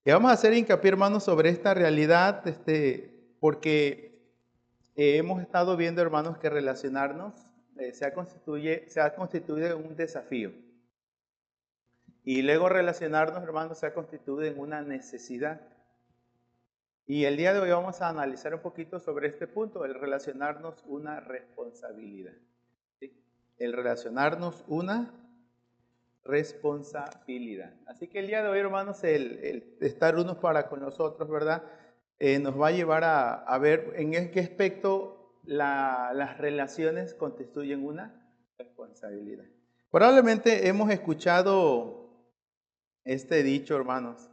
Y vamos a hacer hincapié, hermanos, sobre esta realidad, porque hemos estado viendo, hermanos, que relacionarnos se ha constituido en un desafío. Y luego relacionarnos, hermanos, se ha constituido en una necesidad. Y el día de hoy vamos a analizar un poquito sobre este punto, el relacionarnos una responsabilidad. ¿Sí? El relacionarnos una responsabilidad. Así que el día de hoy, hermanos, el estar unos para con nosotros, ¿verdad? Nos va a llevar a ver en qué aspecto las relaciones constituyen una responsabilidad. Probablemente hemos escuchado este dicho, hermanos.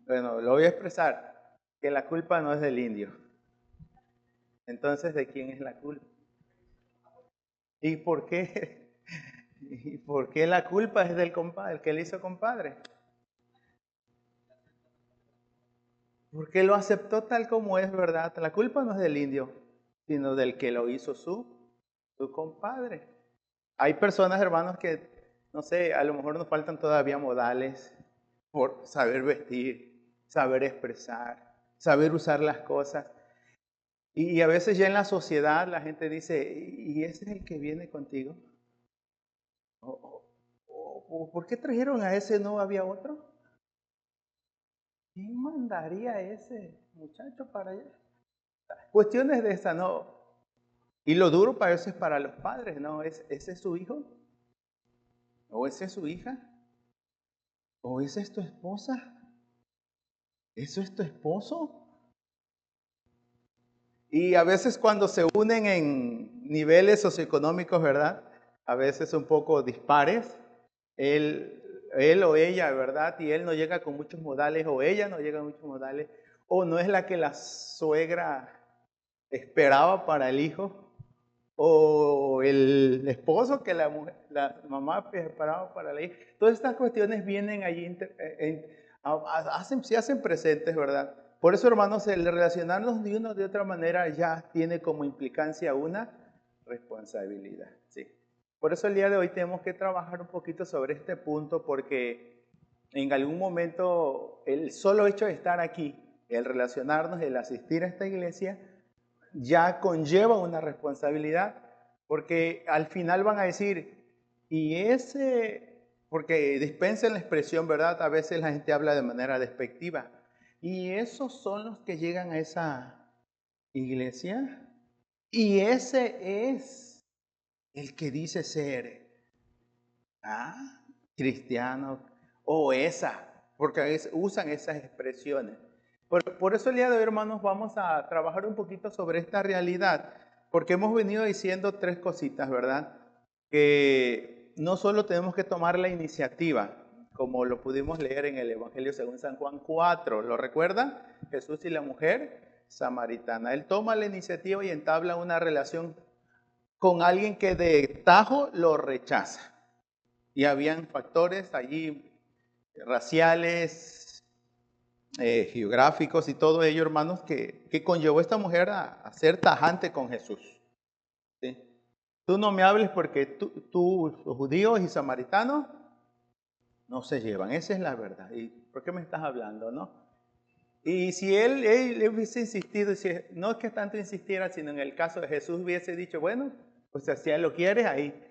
Bueno, lo voy a expresar, que la culpa no es del indio. Entonces, ¿de quién es la culpa? ¿Y por qué? ¿Y por qué la culpa es del compadre, el que le hizo compadre? Porque lo aceptó tal como es, ¿verdad? La culpa no es del indio, sino del que lo hizo su compadre. Hay personas, hermanos, que, no sé, a lo mejor nos faltan todavía modales por saber vestir, saber expresar, saber usar las cosas. Y a veces ya en la sociedad la gente dice, ¿y ese es el que viene contigo? ¿O por qué trajeron a ese? ¿No había otro? ¿Quién mandaría a ese muchacho para allá? Cuestiones de esa, no. Y lo duro para eso es para los padres, ¿no? ¿Ese es su hijo? ¿O esa es su hija? ¿O esa es tu esposa? ¿Eso es tu esposo? Y a veces cuando se unen en niveles socioeconómicos, ¿verdad? A veces un poco dispares, él o ella, ¿verdad? Y él no llega con muchos modales, o ella no llega con muchos modales, o no es la que la suegra esperaba para el hijo, o el esposo que la mamá esperaba para la hija. Todas estas cuestiones vienen allí, se hacen presentes, ¿verdad? Por eso, hermanos, el relacionarnos de una o de otra manera ya tiene como implicancia una responsabilidad, ¿sí? Por eso el día de hoy tenemos que trabajar un poquito sobre este punto, porque en algún momento el solo hecho de estar aquí, el relacionarnos, el asistir a esta iglesia, ya conlleva una responsabilidad, porque al final van a decir, y ese, porque dispensen la expresión, ¿verdad? A veces la gente habla de manera despectiva, y esos son los que llegan a esa iglesia, y ese es el que dice ser cristiano, o esa, porque usan esas expresiones. Por eso el día de hoy, hermanos, vamos a trabajar un poquito sobre esta realidad, porque hemos venido diciendo tres cositas, ¿verdad? Que no solo tenemos que tomar la iniciativa, como lo pudimos leer en el Evangelio según San Juan 4, ¿lo recuerdan? Jesús y la mujer samaritana. Él toma la iniciativa y entabla una relación con alguien que de tajo lo rechaza. Y habían factores allí raciales, geográficos y todo ello, hermanos, que conllevó a esta mujer a ser tajante con Jesús. ¿Sí? Tú no me hables porque tú, los judíos y samaritanos, no se llevan. Esa es la verdad. ¿Y por qué me estás hablando, no? Y si él hubiese insistido, si, no es que tanto insistiera, sino en el caso de Jesús hubiese dicho, bueno, pues si él lo quiere, ahí.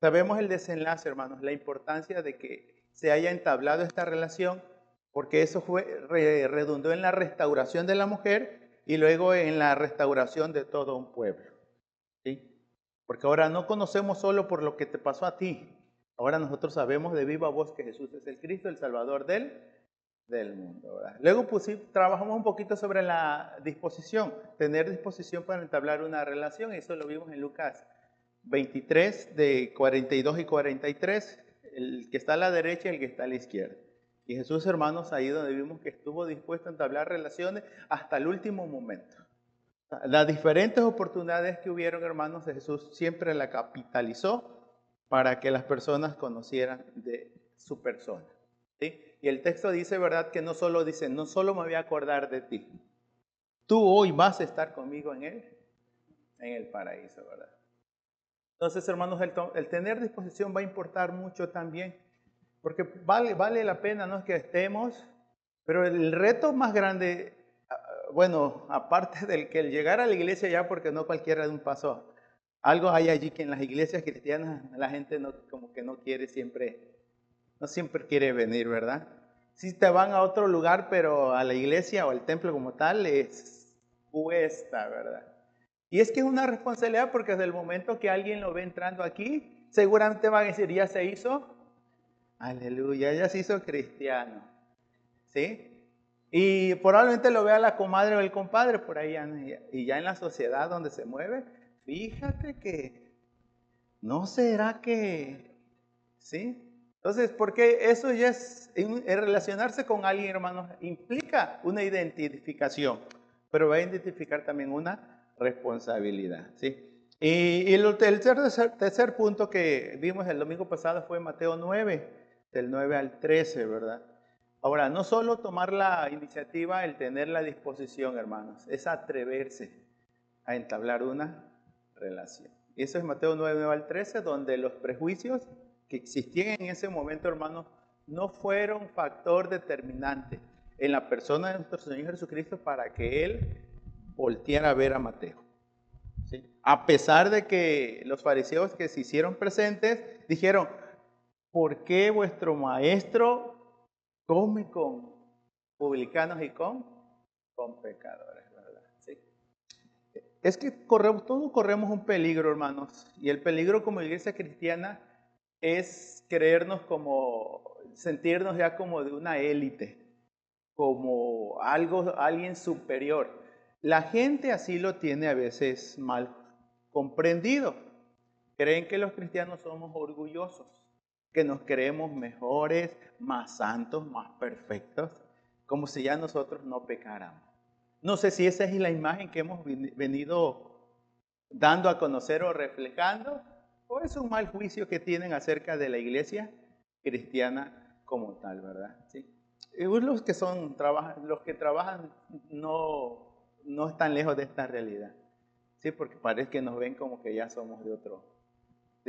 Sabemos el desenlace, hermanos, la importancia de que se haya entablado esta relación, porque eso redundó en la restauración de la mujer y luego en la restauración de todo un pueblo. ¿Sí? Porque ahora no conocemos solo por lo que te pasó a ti, ahora nosotros sabemos de viva voz que Jesús es el Cristo, el Salvador del mundo, ¿verdad? Luego pues, sí, trabajamos un poquito sobre la disposición, tener disposición para entablar una relación, eso lo vimos en Lucas 23, de 42 y 43, el que está a la derecha y el que está a la izquierda. Y Jesús, hermanos, ahí donde vimos que estuvo dispuesto a entablar relaciones hasta el último momento. Las diferentes oportunidades que hubieron, hermanos, de Jesús siempre la capitalizó para que las personas conocieran de su persona. ¿Sí? Y el texto dice, ¿verdad? Que no solo dice, no solo me voy a acordar de ti, tú hoy vas a estar conmigo en el paraíso, ¿verdad? Entonces, hermanos, el tener disposición va a importar mucho también, Porque vale la pena, ¿no? Que estemos, pero el reto más grande, bueno, aparte del que el llegar a la iglesia ya, porque no cualquiera da un paso, algo hay allí que en las iglesias cristianas la gente no, como que no quiere siempre, no siempre quiere venir, ¿verdad? Sí te van a otro lugar, pero a la iglesia o al templo como tal les cuesta, ¿verdad? Y es que es una responsabilidad porque desde el momento que alguien lo ve entrando aquí, seguramente van a decir, ya se hizo, aleluya, ya se hizo cristiano, ¿sí? Y probablemente lo vea la comadre o el compadre por ahí, y ya en la sociedad donde se mueve, fíjate que, ¿no será que, sí? Entonces, porque eso ya es, en relacionarse con alguien, hermanos, implica una identificación, pero va a identificar también una responsabilidad, ¿sí? Y el tercer punto que vimos el domingo pasado fue Mateo 9, del 9 al 13, ¿verdad? Ahora, no solo tomar la iniciativa, el tener la disposición, hermanos, es atreverse a entablar una relación. Y eso es Mateo 9, 9 al 13, donde los prejuicios que existían en ese momento, hermanos, no fueron factor determinante en la persona de nuestro Señor Jesucristo para que Él volteara a ver a Mateo. ¿Sí? A pesar de que los fariseos que se hicieron presentes dijeron, ¿por qué vuestro maestro come con publicanos y con pecadores? ¿Verdad? ¿Sí? Es que todos corremos un peligro, hermanos, y el peligro como iglesia cristiana es creernos como, sentirnos ya como de una élite, como alguien superior. La gente así lo tiene a veces mal comprendido. Creen que los cristianos somos orgullosos, que nos creemos mejores, más santos, más perfectos, como si ya nosotros no pecáramos. No sé si esa es la imagen que hemos venido dando a conocer o reflejando, o es un mal juicio que tienen acerca de la iglesia cristiana como tal, ¿verdad? ¿Sí? Y los que los que trabajan no están lejos de esta realidad, ¿sí? Porque parece que nos ven como que ya somos de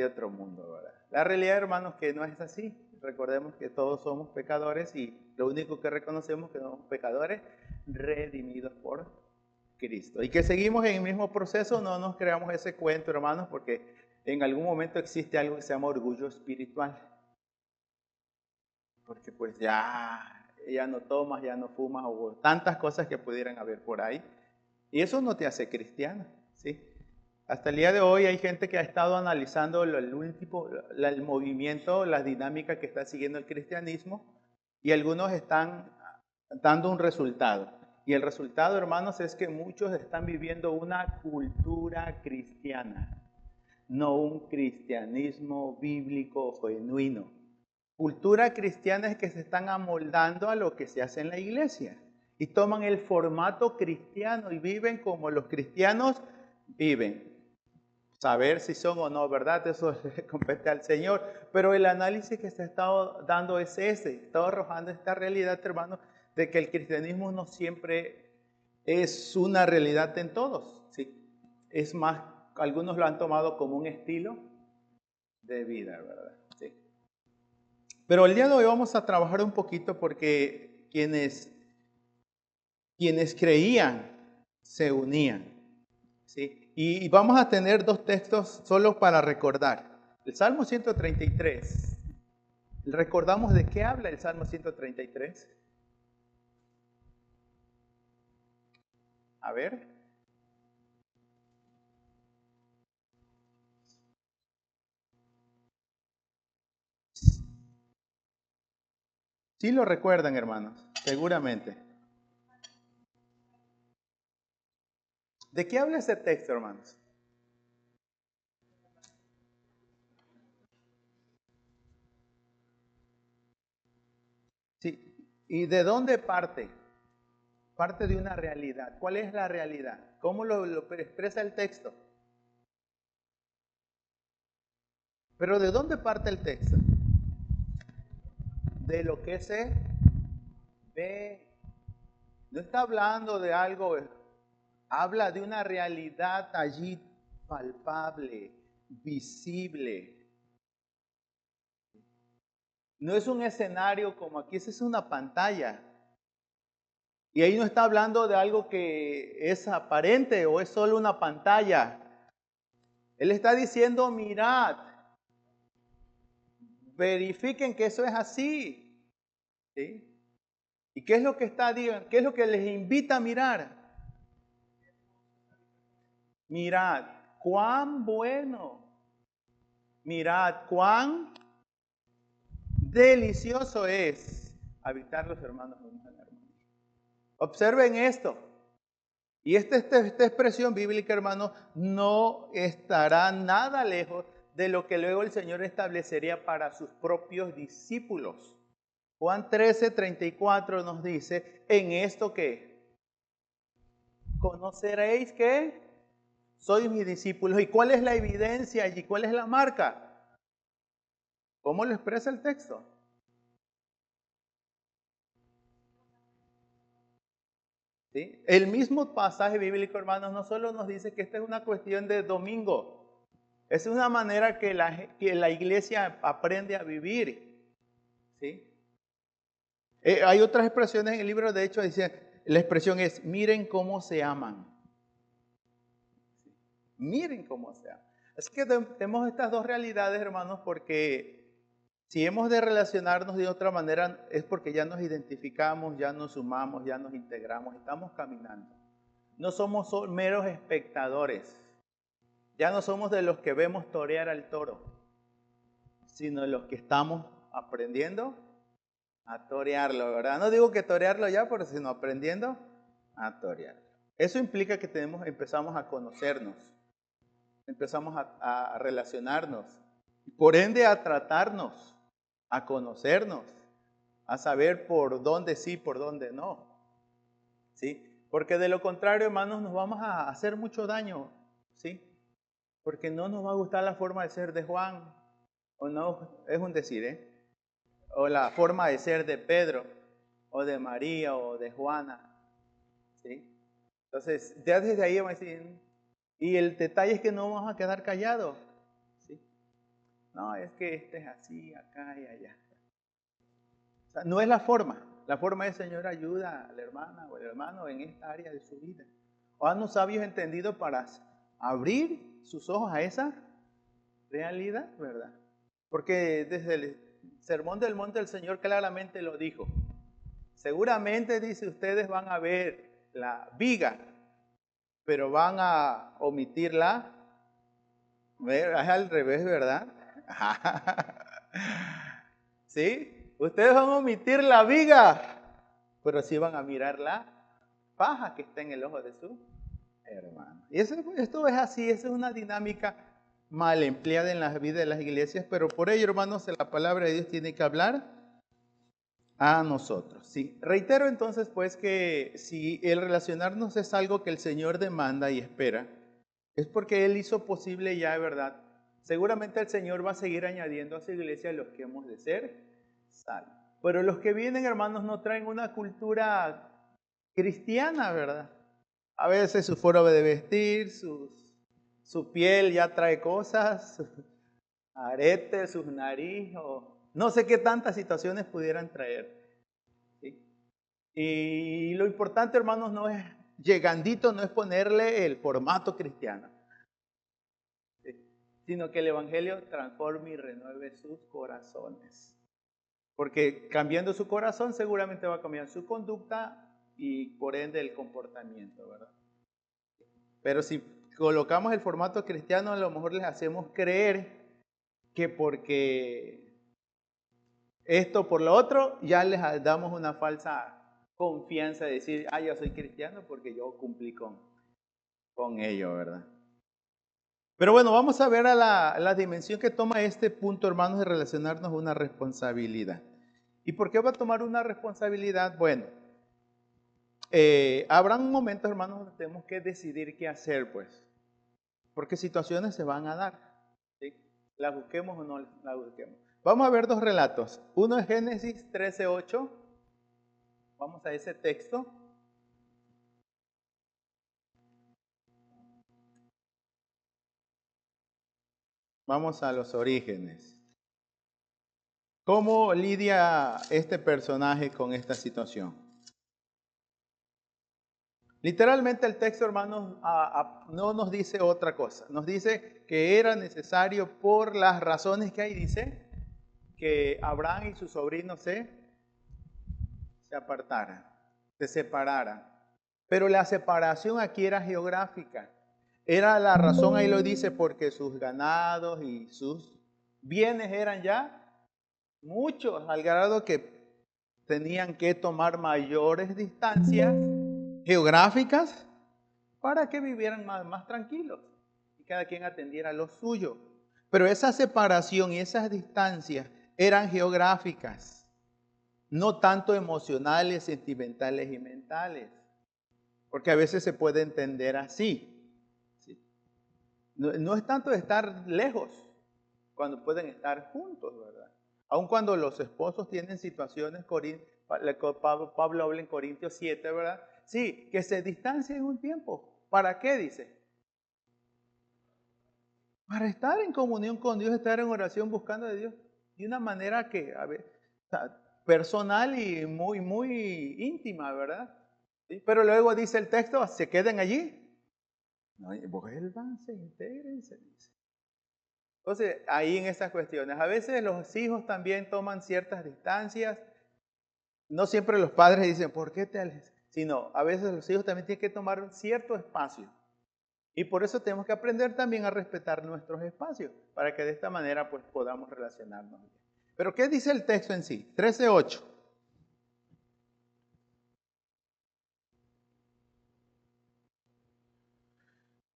otro mundo, ¿verdad? La realidad, hermanos, que no es así. Recordemos que todos somos pecadores y lo único que reconocemos es que somos pecadores redimidos por Cristo. Y que seguimos en el mismo proceso, no nos creamos ese cuento, hermanos, porque en algún momento existe algo que se llama orgullo espiritual. Porque pues ya no tomas, ya no fumas, o tantas cosas que pudieran haber por ahí. Y eso no te hace cristiano, ¿sí? Hasta el día de hoy hay gente que ha estado analizando el movimiento, la dinámica que está siguiendo el cristianismo, y algunos están dando un resultado. Y el resultado, hermanos, es que muchos están viviendo una cultura cristiana, no un cristianismo bíblico genuino. Cultura cristiana es que se están amoldando a lo que se hace en la iglesia y toman el formato cristiano y viven como los cristianos viven. Saber si son o no, ¿verdad? Eso le compete al Señor. Pero el análisis que se ha estado dando es ese, está arrojando esta realidad, hermano, de que el cristianismo no siempre es una realidad en todos, ¿sí? Es más, algunos lo han tomado como un estilo de vida, ¿verdad? Sí. Pero el día de hoy vamos a trabajar un poquito porque quienes creían se unían, ¿sí? Y vamos a tener dos textos solo para recordar. El Salmo 133. ¿Recordamos de qué habla el Salmo 133? A ver. Sí lo recuerdan, hermanos, seguramente. ¿De qué habla ese texto, hermanos? Sí. ¿Y de dónde parte? Parte de una realidad. ¿Cuál es la realidad? ¿Cómo lo expresa el texto? Pero ¿de dónde parte el texto? De lo que se ve. No está hablando de algo, habla de una realidad allí palpable, visible. No es un escenario como aquí, esa es una pantalla. Y ahí no está hablando de algo que es aparente o es solo una pantalla. Él está diciendo, mirad, verifiquen que eso es así. ¿Sí? ¿Y qué es lo que está, digan? ¿Qué es lo que les invita a mirar? Mirad, cuán bueno. Mirad, cuán delicioso es habitar los hermanos unos en la armonía. Observen esto. Y esta expresión bíblica, hermanos, no estará nada lejos de lo que luego el Señor establecería para sus propios discípulos. Juan 13:34 nos dice, en esto que conoceréis que sois mis discípulos. ¿Y cuál es la evidencia allí? ¿Cuál es la marca? ¿Cómo lo expresa el texto? ¿Sí? El mismo pasaje bíblico, hermanos, no solo nos dice que esta es una cuestión de domingo, es una manera que la iglesia aprende a vivir. ¿Sí? Hay otras expresiones en el libro, de hecho, dice, la expresión es, miren cómo se aman. Miren cómo se aman. Así que tenemos estas dos realidades, hermanos, porque si hemos de relacionarnos de otra manera es porque ya nos identificamos, ya nos sumamos, ya nos integramos, estamos caminando. No somos meros espectadores. Ya no somos de los que vemos torear al toro, sino de los que estamos aprendiendo a torearlo, ¿verdad? No digo que torearlo ya, pero sino aprendiendo a torearlo. Eso implica que empezamos a conocernos, empezamos a relacionarnos, y por ende a tratarnos, a conocernos, a saber por dónde sí, por dónde no. ¿Sí? Porque de lo contrario, hermanos, nos vamos a hacer mucho daño, ¿sí? Porque no nos va a gustar la forma de ser de Juan, o no, es un decir, ¿eh? O la forma de ser de Pedro, o de María, o de Juana, ¿sí? Entonces, ya desde ahí vamos a decir, y el detalle es que no vamos a quedar callados, ¿sí? No, es que este es así, acá y allá. O sea, no es la forma es, Señor, ayuda a la hermana o el hermano en esta área de su vida. O haznos sabios entendidos para abrir sus ojos a esa realidad, ¿verdad? Porque desde el Sermón del Monte el Señor claramente lo dijo. Seguramente, dice, ustedes van a ver la viga, pero van a omitirla. Es al revés, ¿verdad? ¿Sí? Ustedes van a omitir la viga, pero sí van a mirar la paja que está en el ojo de su hermano. Y esto es así, esa es una dinámica mal empleada en la vida de las iglesias, pero por ello, hermanos, la palabra de Dios tiene que hablar a nosotros. Sí. Reitero entonces, pues, que si el relacionarnos es algo que el Señor demanda y espera, es porque Él hizo posible ya, ¿verdad? Seguramente el Señor va a seguir añadiendo a su iglesia los que hemos de ser salvos. Pero los que vienen, hermanos, no traen una cultura cristiana, ¿verdad? A veces su forma de vestir, su piel ya trae cosas, aretes, sus nariz, o no sé qué tantas situaciones pudieran traer. ¿Sí? Y lo importante, hermanos, no es, llegandito, no es ponerle el formato cristiano, ¿sí? Sino que el Evangelio transforme y renueve sus corazones. Porque cambiando su corazón seguramente va a cambiar su conducta y por ende el comportamiento, ¿verdad? Pero si colocamos el formato cristiano, a lo mejor les hacemos creer que porque esto por lo otro, ya les damos una falsa confianza de decir, yo soy cristiano porque yo cumplí con ello, ¿verdad? Pero bueno, vamos a ver a la dimensión que toma este punto, hermanos, de relacionarnos a una responsabilidad. ¿Y por qué va a tomar una responsabilidad? Bueno, habrán momentos, hermanos, donde tenemos que decidir qué hacer, pues. Porque situaciones se van a dar, ¿sí? Las busquemos o no las busquemos. Vamos a ver dos relatos. Uno es Génesis 13:8. Vamos a ese texto. Vamos a los orígenes. ¿Cómo lidia este personaje con esta situación? Literalmente el texto, hermanos, no nos dice otra cosa. Nos dice que era necesario por las razones que hay, dice, que Abraham y su sobrino se apartaran, se separaran. Pero la separación aquí era geográfica. Era la razón, ahí lo dice, porque sus ganados y sus bienes eran ya muchos, al grado que tenían que tomar mayores distancias geográficas para que vivieran más tranquilos y cada quien atendiera lo suyo. Pero esa separación y esas distancias eran geográficas, no tanto emocionales, sentimentales y mentales, porque a veces se puede entender así. ¿Sí? No es tanto de estar lejos cuando pueden estar juntos, ¿verdad? Aun cuando los esposos tienen situaciones, Pablo habla en Corintios 7, ¿verdad? Sí, que se distancien un tiempo. ¿Para qué dice? Para estar en comunión con Dios, estar en oración buscando de Dios de una manera que, a ver, personal y muy íntima, ¿verdad? ¿Sí? Pero luego dice el texto, se queden allí. No, vuélvanse, intégrense, dice. Entonces, ahí en esas cuestiones, a veces los hijos también toman ciertas distancias. No siempre los padres dicen, ¿por qué te alejas? Sino, a veces los hijos también tienen que tomar un cierto espacio. Y por eso tenemos que aprender también a respetar nuestros espacios, para que de esta manera pues podamos relacionarnos bien. Pero ¿qué dice el texto en sí? 13:8.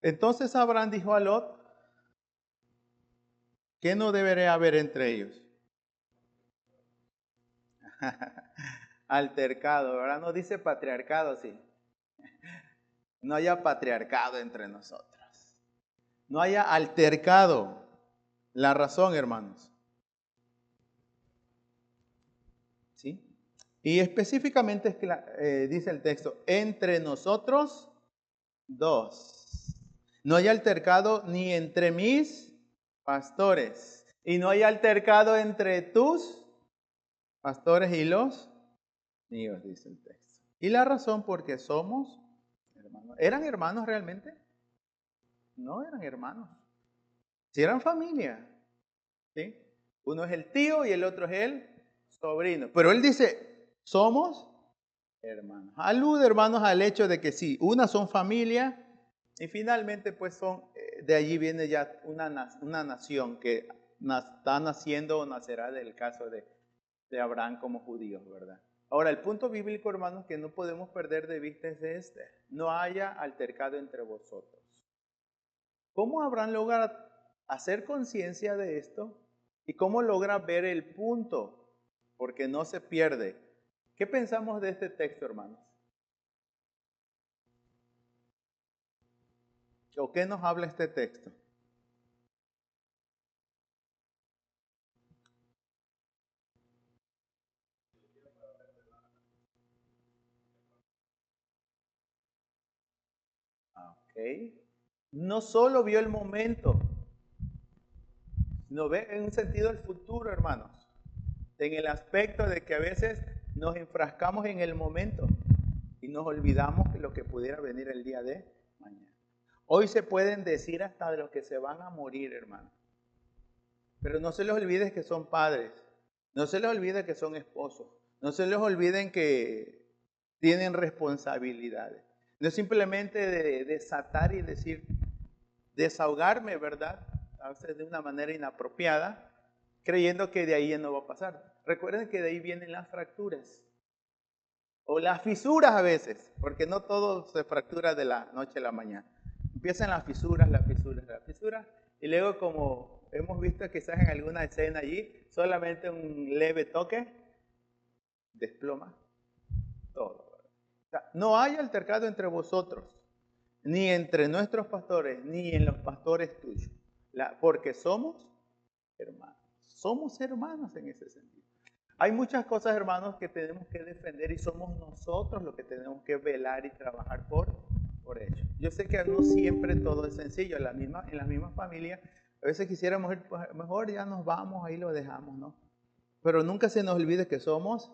Entonces Abraham dijo a Lot, ¿qué no debería haber entre ellos? Altercado, ¿verdad? No dice patriarcado, sí. No haya patriarcado entre nosotros. No haya altercado. La razón, hermanos. ¿Sí? Y específicamente dice el texto, entre nosotros dos. No hay altercado ni entre mis pastores. Y no hay altercado entre tus pastores y los míos, dice el texto. Y la razón porque somos hermanos. ¿Eran hermanos realmente? No eran hermanos. Si eran familia. ¿Sí? Uno es el tío y el otro es el sobrino. Pero él dice, somos hermanos. Alude, hermanos, al hecho de que sí, unas son familia y finalmente pues son, de allí viene ya una nación que está naciendo o nacerá del caso de Abraham como judíos, ¿verdad? Ahora, el punto bíblico, hermanos, que no podemos perder de vista es este. No haya altercado entre vosotros. ¿Cómo Abraham logra hacer conciencia de esto? ¿Y cómo logra ver el punto? Porque no se pierde. ¿Qué pensamos de este texto, hermanos? ¿O qué nos habla este texto? Ok. No solo vio el momento, no ve en un sentido el futuro, hermanos. En el aspecto de que a veces nos enfrascamos en el momento y nos olvidamos de lo que pudiera venir el día de mañana. Hoy se pueden decir hasta de los que se van a morir, hermanos. Pero no se les olvide que son padres. No se les olvide que son esposos. No se les olviden que tienen responsabilidades. No es simplemente de desatar y decir, desahogarme, ¿verdad? A veces de una manera inapropiada, creyendo que de ahí ya no va a pasar. Recuerden que de ahí vienen las fracturas. O las fisuras a veces, porque no todo se fractura de la noche a la mañana. Empiezan las fisuras, y luego como hemos visto quizás en alguna escena allí, solamente un leve toque desploma todo. O sea, no hay altercado entre vosotros, ni entre nuestros pastores, ni en los pastores tuyos, porque somos hermanos. Somos hermanos en ese sentido. Hay muchas cosas, hermanos, que tenemos que defender y somos nosotros los que tenemos que velar y trabajar por ello. Yo sé que no siempre todo es sencillo. En las mismas familias, a veces quisiéramos ir, pues, mejor ya nos vamos, ahí lo dejamos, ¿no? pero nunca se nos olvide que somos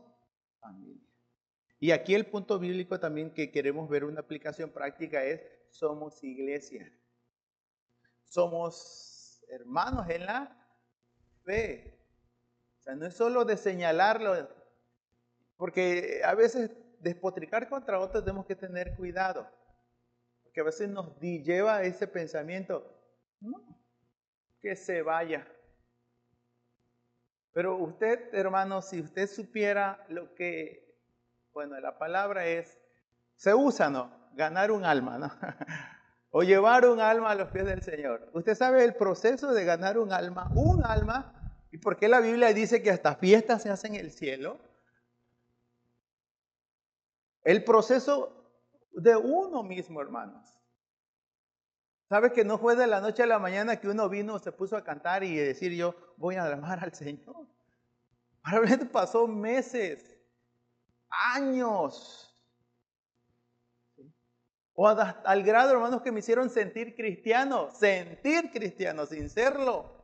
familia. Y aquí el punto bíblico también que queremos ver una aplicación práctica es, somos iglesia. Somos hermanos en la fe. O sea, no es solo de señalarlo, porque a veces despotricar contra otros tenemos que tener cuidado. Porque a veces nos lleva a ese pensamiento, no, que se vaya. Pero usted, hermano, si usted supiera lo que, bueno, la palabra es, se usa, ¿no? Ganar un alma, ¿no? O llevar un alma a los pies del Señor. Usted sabe el proceso de ganar un alma, y por qué la Biblia dice que hasta fiestas se hacen en el cielo. El proceso de uno mismo, hermanos. ¿Sabe que no fue de la noche a la mañana que uno vino, se puso a cantar y decir yo voy a amar al Señor? Probablemente pasó meses, años. O al grado, hermanos, que me hicieron sentir cristiano sin serlo.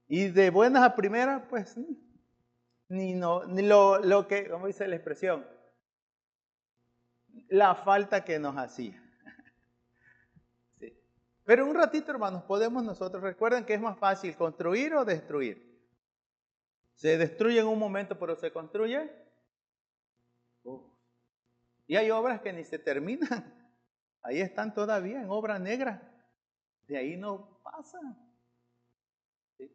Y de buenas a primeras, pues, ni lo que, ¿cómo dice la expresión? La falta que nos hacía. Sí. Pero un ratito, hermanos, podemos nosotros, recuerden que es más fácil construir o destruir. Se destruye en un momento, pero se construye. Y hay obras que ni se terminan. Ahí están todavía en obra negra. De ahí no pasa. ¿Sí?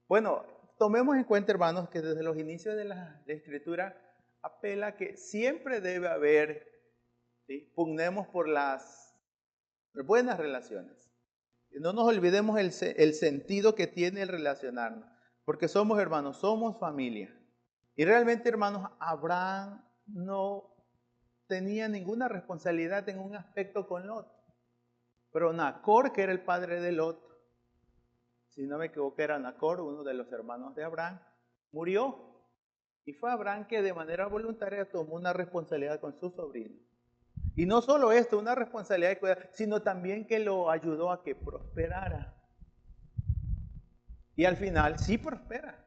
Bueno, tomemos en cuenta, hermanos, que desde los inicios de la Escritura apela que siempre debe haber, ¿sí? Pugnemos por las buenas relaciones. No nos olvidemos el sentido que tiene el relacionarnos. Porque somos hermanos, somos familia. Y realmente, hermanos, Abraham no tenía ninguna responsabilidad en un aspecto con Lot. Pero Nacor, que era el padre de Lot, si no me equivoco era Nacor, uno de los hermanos de Abraham, murió. Y fue Abraham que de manera voluntaria tomó una responsabilidad con su sobrino. Y no solo esto, una responsabilidad de cuidar, sino también que lo ayudó a que prosperara. Y al final sí prospera.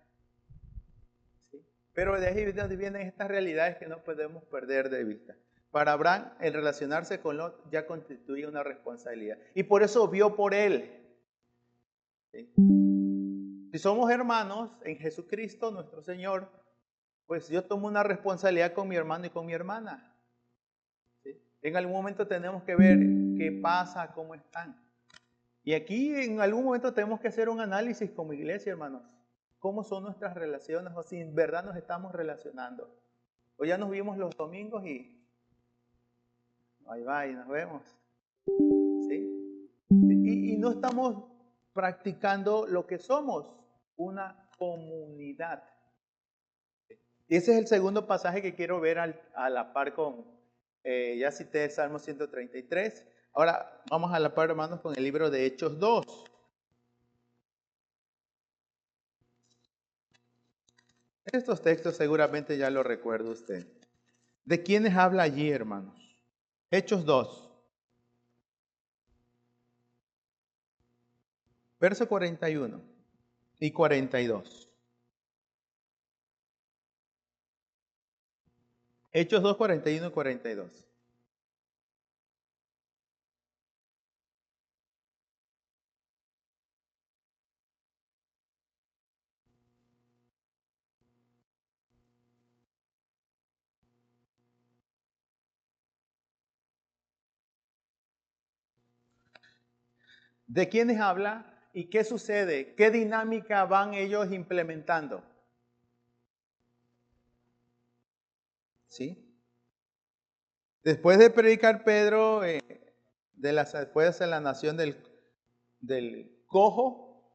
¿Sí? Pero de ahí vienen estas realidades que no podemos perder de vista. Para Abraham, el relacionarse con Lot ya constituye una responsabilidad. Y por eso vio por él. ¿Sí? Si somos hermanos en Jesucristo, nuestro Señor, pues yo tomo una responsabilidad con mi hermano y con mi hermana. ¿Sí? En algún momento tenemos que ver qué pasa, cómo están. Y aquí en algún momento tenemos que hacer un análisis como iglesia, hermanos. ¿Cómo son nuestras relaciones? O si en verdad nos estamos relacionando. Hoy ya nos vimos los domingos y ahí va y nos vemos. ¿Sí? Y no estamos practicando lo que somos, una comunidad. Y ese es el segundo pasaje que quiero ver a la par con, ya cité el Salmo 133. Ahora vamos a la par, hermanos, con el libro de Hechos 2. Estos textos seguramente ya lo recuerda usted. ¿De quiénes habla allí, hermanos? Hechos 2, verso 41 y 42. Hechos 2, 41 y 42. ¿De quiénes habla y qué sucede? ¿Qué dinámica van ellos implementando? ¿Sí? Después de predicar Pedro, después de la nación del cojo,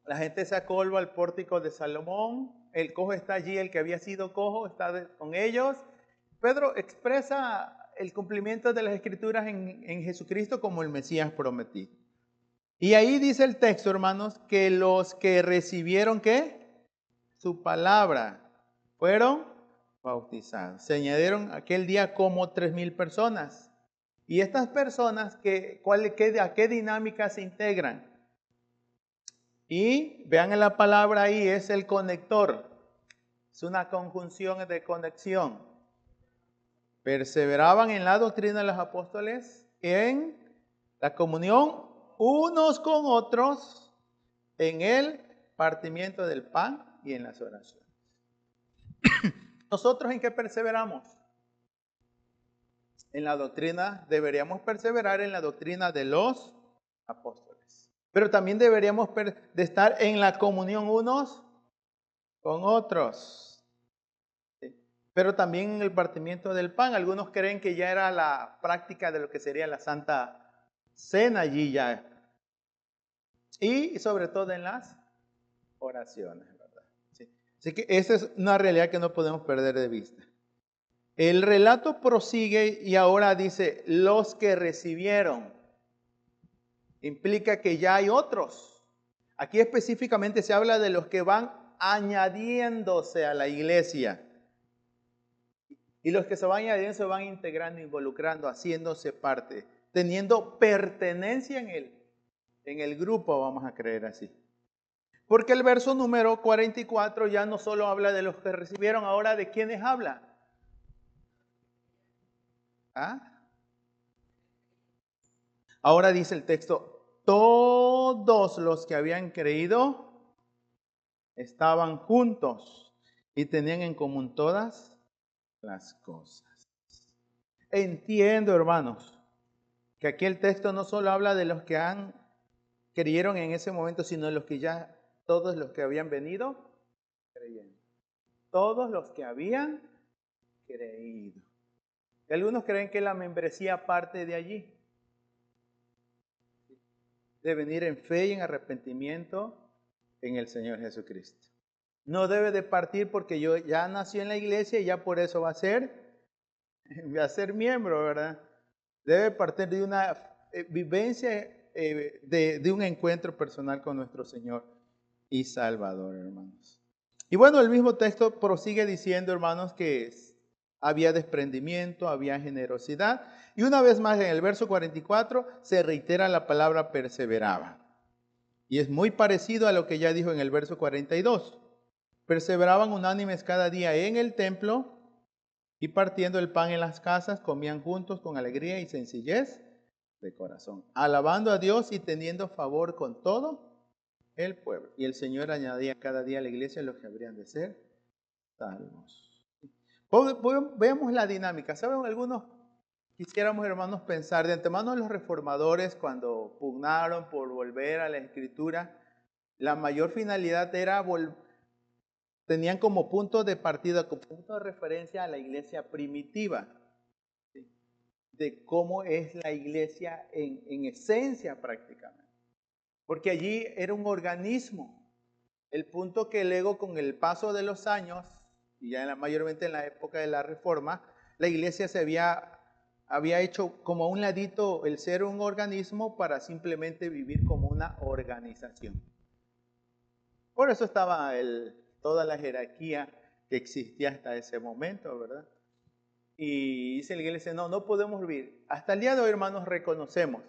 la gente sacó al pórtico de Salomón. El cojo está allí, el que había sido cojo está con ellos. Pedro expresa el cumplimiento de las escrituras en Jesucristo como el Mesías prometido. Y ahí dice el texto, hermanos, que los que recibieron, ¿qué? Su palabra, fueron bautizados. Se añadieron aquel día como 3,000 personas. Y estas personas, ¿a qué dinámica se integran? Y vean en la palabra ahí, es el conector. Es una conjunción de conexión. Perseveraban en la doctrina de los apóstoles, en la comunión unos con otros, en el partimiento del pan y en las oraciones. ¿Nosotros en qué perseveramos? En la doctrina, deberíamos perseverar en la doctrina de los apóstoles. Pero también deberíamos de estar en la comunión unos con otros. ¿Sí? Pero también en el partimiento del pan. Algunos creen que ya era la práctica de lo que sería la Santa Cena allí ya. Y sobre todo en las oraciones, ¿verdad? ¿Sí? Así que esa es una realidad que no podemos perder de vista. El relato prosigue y ahora dice, los que recibieron. Implica que ya hay otros. Aquí específicamente se habla de los que van añadiéndose a la iglesia. Y los que se van añadiendo se van integrando, involucrando, haciéndose parte, teniendo pertenencia en el grupo, vamos a creer así. Porque el verso número 44 ya no solo habla de los que recibieron, ahora de quiénes habla. ¿Ah? Ahora dice el texto, todos los que habían creído estaban juntos y tenían en común todas las cosas. Entiendo, hermanos, que aquí el texto no solo habla de los que creyeron en ese momento, sino de los que ya, todos los que habían venido creyendo. Todos los que habían creído. Y algunos creen que la membresía parte de allí. De venir en fe y en arrepentimiento en el Señor Jesucristo. No debe de partir porque yo ya nací en la iglesia y ya por eso va a ser miembro, ¿verdad? Debe partir de una vivencia, de un encuentro personal con nuestro Señor y Salvador, hermanos. Y bueno, el mismo texto prosigue diciendo, hermanos, que había desprendimiento, había generosidad. Y una vez más en el verso 44 se reitera la palabra perseveraba. Y es muy parecido a lo que ya dijo en el verso 42. Perseveraban unánimes cada día en el templo y partiendo el pan en las casas, comían juntos con alegría y sencillez de corazón, alabando a Dios y teniendo favor con todo el pueblo. Y el Señor añadía cada día a la iglesia los que habrían de ser salvos. Veamos la dinámica. ¿Saben? Algunos quisiéramos, hermanos, pensar de antemano los reformadores cuando pugnaron por volver a la Escritura. La mayor finalidad era tenían como punto de partida, como punto de referencia a la iglesia primitiva, ¿sí? De cómo es la iglesia en esencia prácticamente. Porque allí era un organismo. El punto que luego con el paso de los años, y ya mayormente en la época de la Reforma, la iglesia se había hecho como a un ladito el ser un organismo para simplemente vivir como una organización. Por eso estaba toda la jerarquía que existía hasta ese momento, ¿verdad? Y dice la iglesia, no podemos vivir. Hasta el día de hoy, hermanos, reconocemos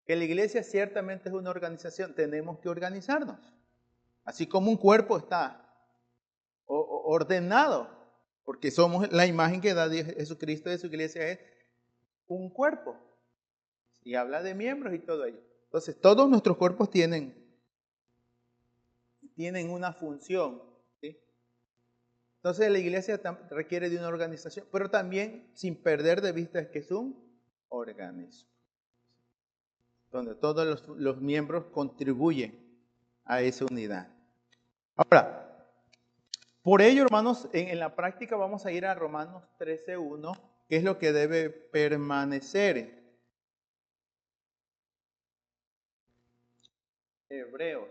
que la iglesia ciertamente es una organización, tenemos que organizarnos. Así como un cuerpo está ordenado, porque somos la imagen que da Jesucristo de su iglesia es un cuerpo. Y habla de miembros y todo ello. Entonces, todos nuestros cuerpos tienen una función, ¿sí? Entonces, la iglesia requiere de una organización, pero también sin perder de vista que es un organismo, donde todos los miembros contribuyen a esa unidad. Ahora, por ello, hermanos, en la práctica vamos a ir a Romanos 13:1, que es lo que debe permanecer. Hebreos.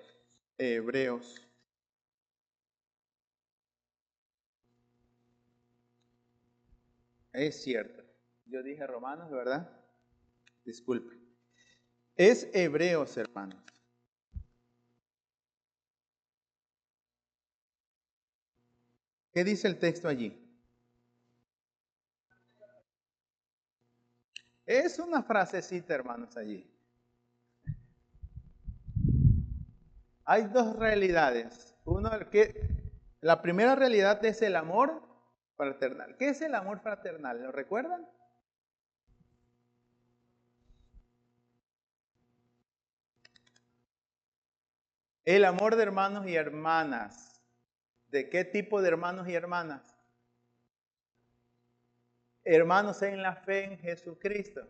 Es cierto. Yo dije Romanos, ¿verdad? Disculpe. Es Hebreos, hermanos. ¿Qué dice el texto allí? Es una frasecita, hermanos, allí. Hay dos realidades. La primera realidad es el amor fraternal. ¿Qué es el amor fraternal? ¿Lo recuerdan? El amor de hermanos y hermanas. ¿De qué tipo de hermanos y hermanas? Hermanos en la fe en Jesucristo.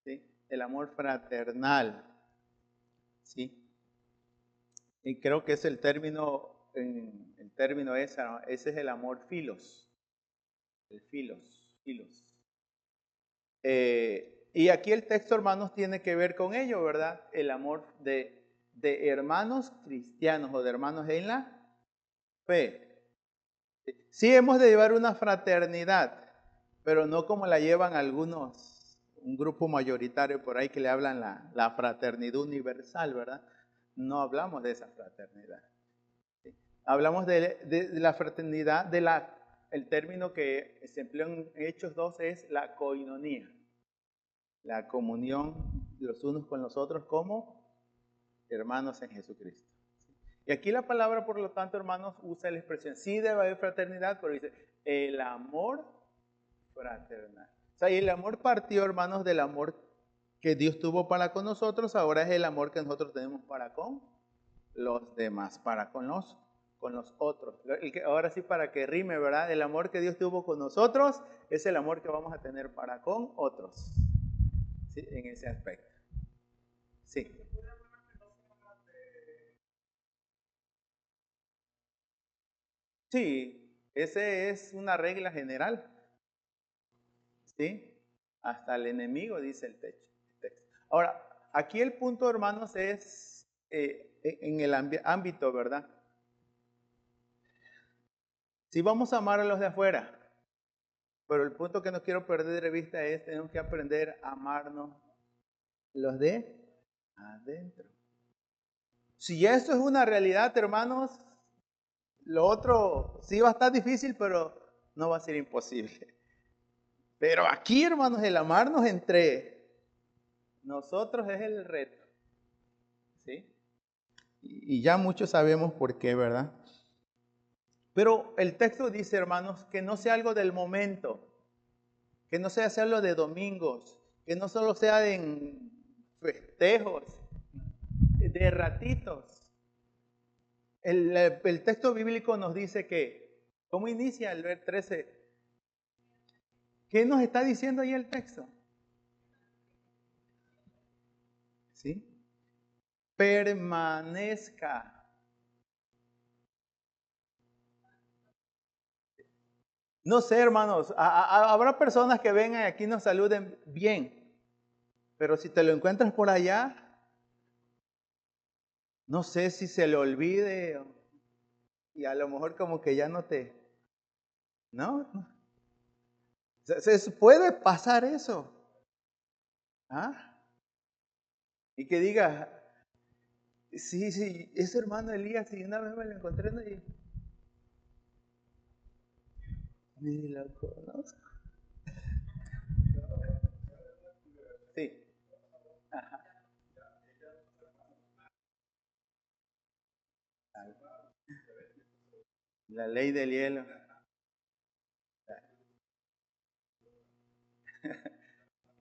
¿Sí? El amor fraternal. ¿Sí? Y creo que es el término, ese es el amor filos. El filos. Y aquí el texto, hermanos, tiene que ver con ello, ¿verdad? El amor de hermanos cristianos o de hermanos en la fe. Sí hemos de llevar una fraternidad, pero no como la llevan algunos, un grupo mayoritario por ahí que le hablan la fraternidad universal, ¿verdad? No hablamos de esa fraternidad. ¿Sí? Hablamos de la fraternidad, el término que se emplea en Hechos 2 es la coinonía, la comunión los unos con los otros como hermanos en Jesucristo. Y aquí la palabra, por lo tanto, hermanos, usa la expresión, sí debe haber fraternidad, pero dice, el amor fraternal. O sea, y el amor partió, hermanos, del amor que Dios tuvo para con nosotros, ahora es el amor que nosotros tenemos para con los demás, para con los otros. Ahora sí, para que rime, ¿verdad? El amor que Dios tuvo con nosotros es el amor que vamos a tener para con otros. ¿Sí? En ese aspecto. Sí. Sí, esa es una regla general. ¿Sí? Hasta el enemigo, dice el texto. Ahora, aquí el punto, hermanos, es en el ámbito, ¿verdad? Si vamos a amar a los de afuera, pero el punto que no quiero perder de vista es tenemos que aprender a amarnos los de adentro. Si eso es una realidad, hermanos, lo otro sí va a estar difícil, pero no va a ser imposible. Pero aquí, hermanos, el amarnos entre nosotros es el reto. ¿Sí? Y ya muchos sabemos por qué, ¿verdad? Pero el texto dice, hermanos, que no sea algo del momento, que no sea hacerlo de domingos, que no solo sea en festejos, de ratitos. El texto bíblico nos dice que, ¿cómo inicia el ver 13? ¿Qué nos está diciendo ahí el texto? ¿Sí? Permanezca. No sé, hermanos, habrá personas que vengan aquí y nos saluden bien, pero si te lo encuentras por allá, no sé si se le olvide y a lo mejor como que ya no te... No, no. Se puede pasar eso. ¿Ah? Y que diga, sí, sí, ese hermano Elías, y una vez me lo encontré y ni lo conozco. Sí, ajá. La ley del hielo.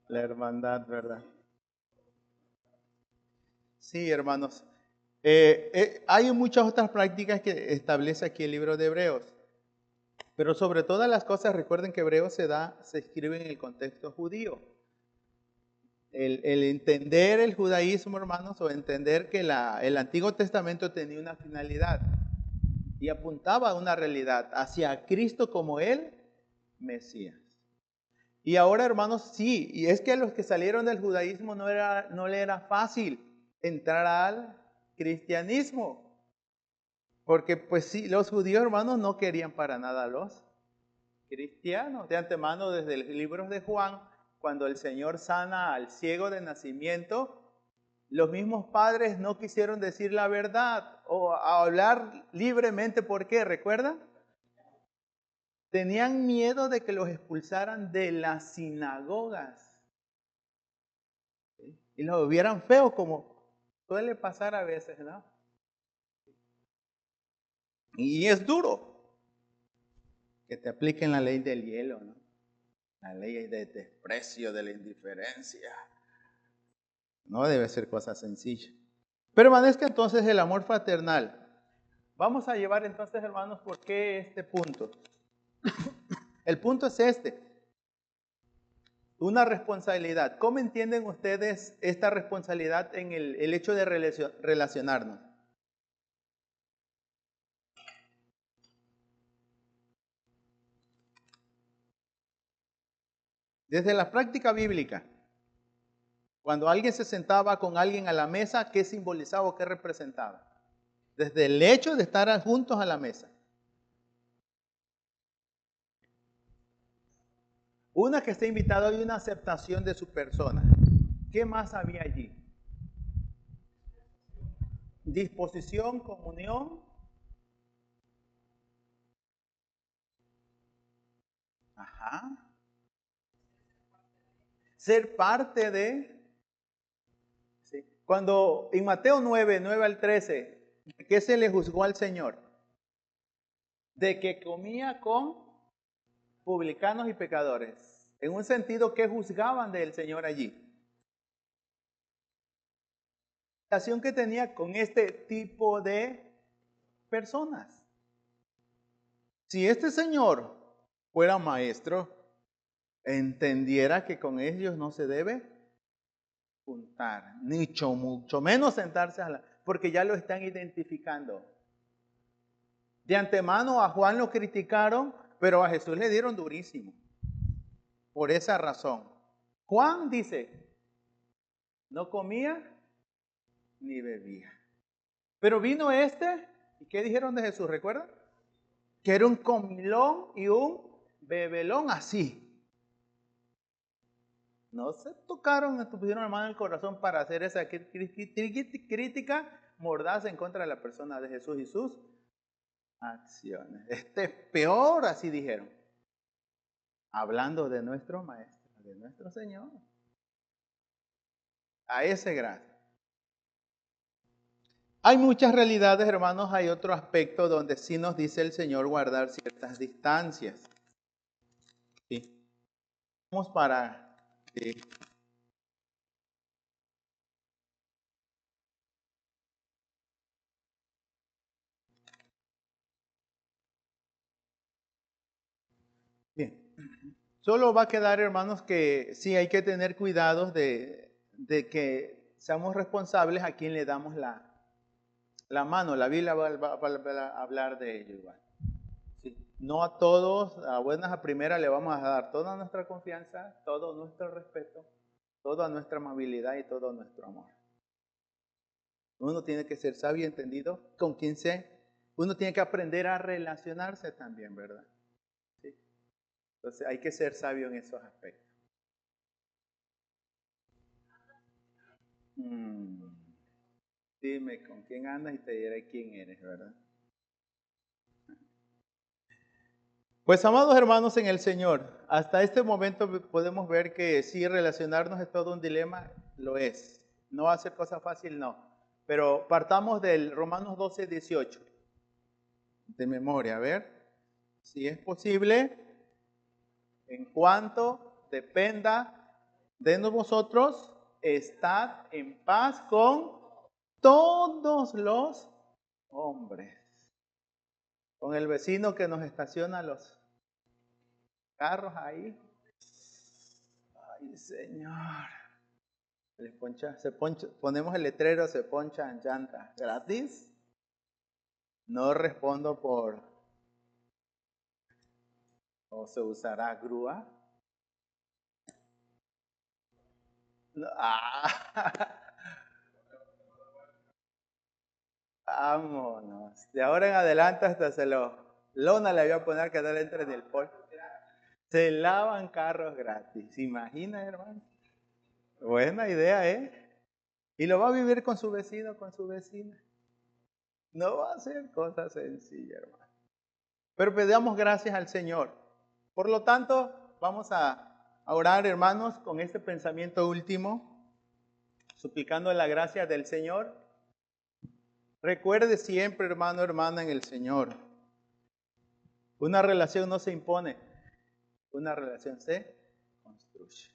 La hermandad, ¿verdad? Sí, hermanos. Hay muchas otras prácticas que establece aquí el libro de Hebreos. Pero sobre todas las cosas, recuerden que Hebreos se escribe en el contexto judío. El entender el judaísmo, hermanos, o entender que el Antiguo Testamento tenía una finalidad y apuntaba a una realidad, hacia Cristo como el Mesías. Y ahora, hermanos, sí, y es que a los que salieron del judaísmo no le era fácil entrar al cristianismo. Porque pues sí, los judíos, hermanos, no querían para nada a los cristianos. De antemano, desde los libros de Juan, cuando el Señor sana al ciego de nacimiento, los mismos padres no quisieron decir la verdad o hablar libremente. ¿Por qué? ¿Recuerdan? Tenían miedo de que los expulsaran de las sinagogas. ¿Sí? Y los vieran feos como suele pasar a veces, ¿no? Y es duro que te apliquen la ley del hielo, ¿no? La ley de desprecio, de la indiferencia. No debe ser cosa sencilla. Permanezca entonces el amor fraternal. Vamos a llevar entonces, hermanos, ¿por qué este punto? El punto es este. Una responsabilidad. ¿Cómo entienden ustedes esta responsabilidad en el hecho de relacionarnos? Desde la práctica bíblica, cuando alguien se sentaba con alguien a la mesa, ¿qué simbolizaba o qué representaba? Desde el hecho de estar juntos a la mesa. Una, que esté invitado y una aceptación de su persona. ¿Qué más había allí? Disposición, comunión. Ajá. Ser parte de. ¿Sí? Cuando en Mateo 9 al 13, ¿de qué se le juzgó al Señor? De que comía con publicanos y pecadores. En un sentido, ¿qué juzgaban del Señor allí? La relación que tenía con este tipo de personas. Si este Señor fuera maestro, entendiera que con ellos no se debe juntar, ni mucho menos sentarse porque ya lo están identificando. De antemano a Juan lo criticaron, pero a Jesús le dieron durísimo. Por esa razón. Juan dice, no comía ni bebía. Pero vino este, ¿y qué dijeron de Jesús? ¿Recuerdan? Que era un comilón y un bebelón así. No se tocaron, pusieron la mano en el corazón para hacer esa crítica mordaz en contra de la persona de Jesús y sus acciones. Este es peor, así dijeron. Hablando de nuestro Maestro, de nuestro Señor. A ese grado. Hay muchas realidades, hermanos, hay otro aspecto donde sí nos dice el Señor guardar ciertas distancias. ¿Sí? Vamos para... bien. Solo va a quedar, hermanos, que sí hay que tener cuidado de que seamos responsables a quien le damos la mano. La Biblia va a hablar de ello igual. Sí. No a todos, a buenas a primeras le vamos a dar toda nuestra confianza, todo nuestro respeto, toda nuestra amabilidad y todo nuestro amor. Uno tiene que ser sabio y entendido con quien uno tiene que aprender a relacionarse también, ¿verdad? Sí. Entonces hay que ser sabio en esos aspectos. Dime con quién andas y te diré quién eres, ¿verdad? Pues amados hermanos en el Señor, hasta este momento podemos ver que sí, relacionarnos es todo un dilema, lo es. No va a ser cosa fácil, no. Pero partamos del Romanos 12:18, de memoria, a ver si es posible, en cuanto dependa de vosotros, estad en paz con todos los hombres. Con el vecino que nos estaciona los carros ahí. Ay, Señor. Ponemos el letrero, se ponchan llantas gratis. No respondo por... ¿O se usará grúa? No, vámonos. De ahora en adelante hasta lona le voy a poner que no entre en el polvo. Se lavan carros gratis. ¿Se imagina, hermano? Buena idea, ¿eh? Y lo va a vivir con su vecino, con su vecina. No va a ser cosa sencilla, hermano. Pero pedamos gracias al Señor. Por lo tanto, vamos a orar, hermanos, con este pensamiento último, suplicando la gracia del Señor. Recuerde siempre, hermano, hermana, en el Señor, Una relación no se impone, una relación se construye.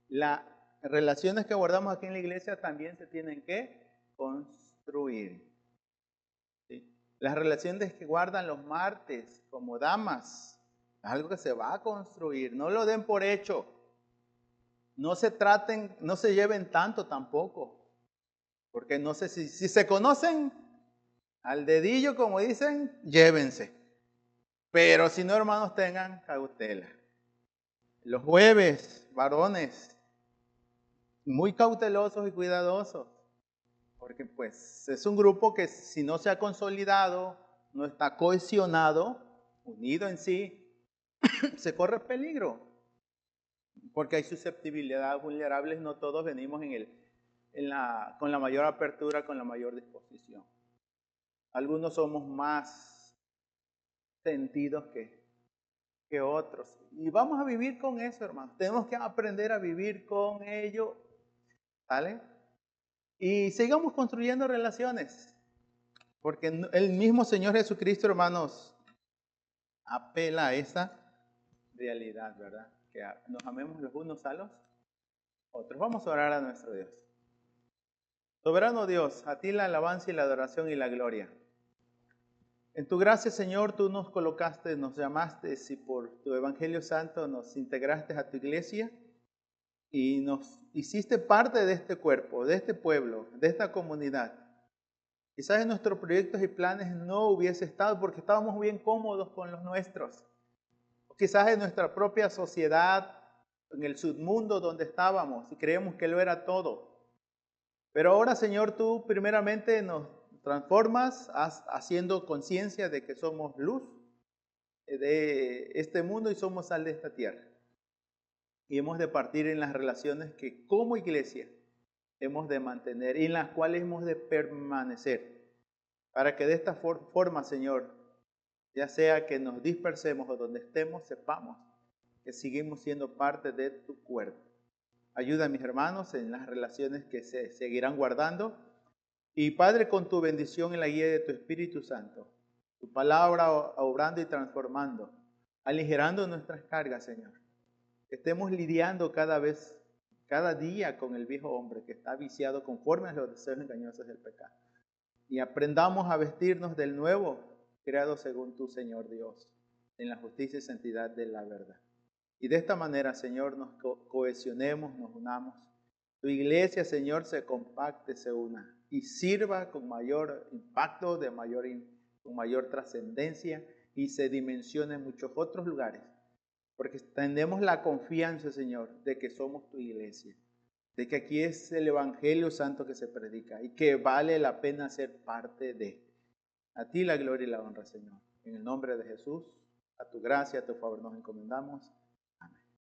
Las relaciones que guardamos aquí en la iglesia también se tienen que construir. ¿Sí? Las relaciones que guardan los martes como damas, es algo que se va a construir. No lo den por hecho. No se traten, no se lleven tanto tampoco. Porque no sé si se conocen al dedillo, como dicen, llévense. Pero si no, hermanos, tengan cautela. Los jueves, varones, muy cautelosos y cuidadosos. Porque pues es un grupo que si no se ha consolidado, no está cohesionado, unido en sí, se corre peligro. Porque hay susceptibilidades vulnerables, no todos venimos con la mayor apertura, con la mayor disposición. Algunos somos más sentidos que otros. Y vamos a vivir con eso, hermanos. Tenemos que aprender a vivir con ello, ¿vale? Y sigamos construyendo relaciones. Porque el mismo Señor Jesucristo, hermanos, apela a esa realidad, ¿verdad? Que nos amemos los unos a los otros. Vamos a orar a nuestro Dios. Soberano Dios, a ti la alabanza y la adoración y la gloria. En tu gracia, Señor, tú nos colocaste, nos llamaste y por tu Evangelio Santo nos integraste a tu iglesia y nos hiciste parte de este cuerpo, de este pueblo, de esta comunidad. Quizás en nuestros proyectos y planes no hubiese estado porque estábamos bien cómodos con los nuestros. O quizás en nuestra propia sociedad, en el submundo donde estábamos y creíamos que lo era todo. Pero ahora, Señor, tú primeramente nos transformas haciendo conciencia de que somos luz de este mundo y somos sal de esta tierra. Y hemos de partir en las relaciones que como iglesia hemos de mantener y en las cuales hemos de permanecer. Para que de esta forma, Señor, ya sea que nos dispersemos o donde estemos, sepamos que seguimos siendo parte de tu cuerpo. Ayuda a mis hermanos en las relaciones que se seguirán guardando. Y Padre, con tu bendición y la guía de tu Espíritu Santo, tu palabra obrando y transformando, aligerando nuestras cargas, Señor. Estemos lidiando cada día con el viejo hombre que está viciado conforme a los deseos engañosos del pecado. Y aprendamos a vestirnos del nuevo, creado según tu, Señor Dios, en la justicia y santidad de la verdad. Y de esta manera, Señor, nos cohesionemos, nos unamos. Tu iglesia, Señor, se compacte, se una y sirva con mayor impacto, con mayor trascendencia y se dimensione en muchos otros lugares. Porque tenemos la confianza, Señor, de que somos tu iglesia, de que aquí es el Evangelio Santo que se predica y que vale la pena ser parte de. A ti la gloria y la honra, Señor. En el nombre de Jesús, a tu gracia, a tu favor nos encomendamos.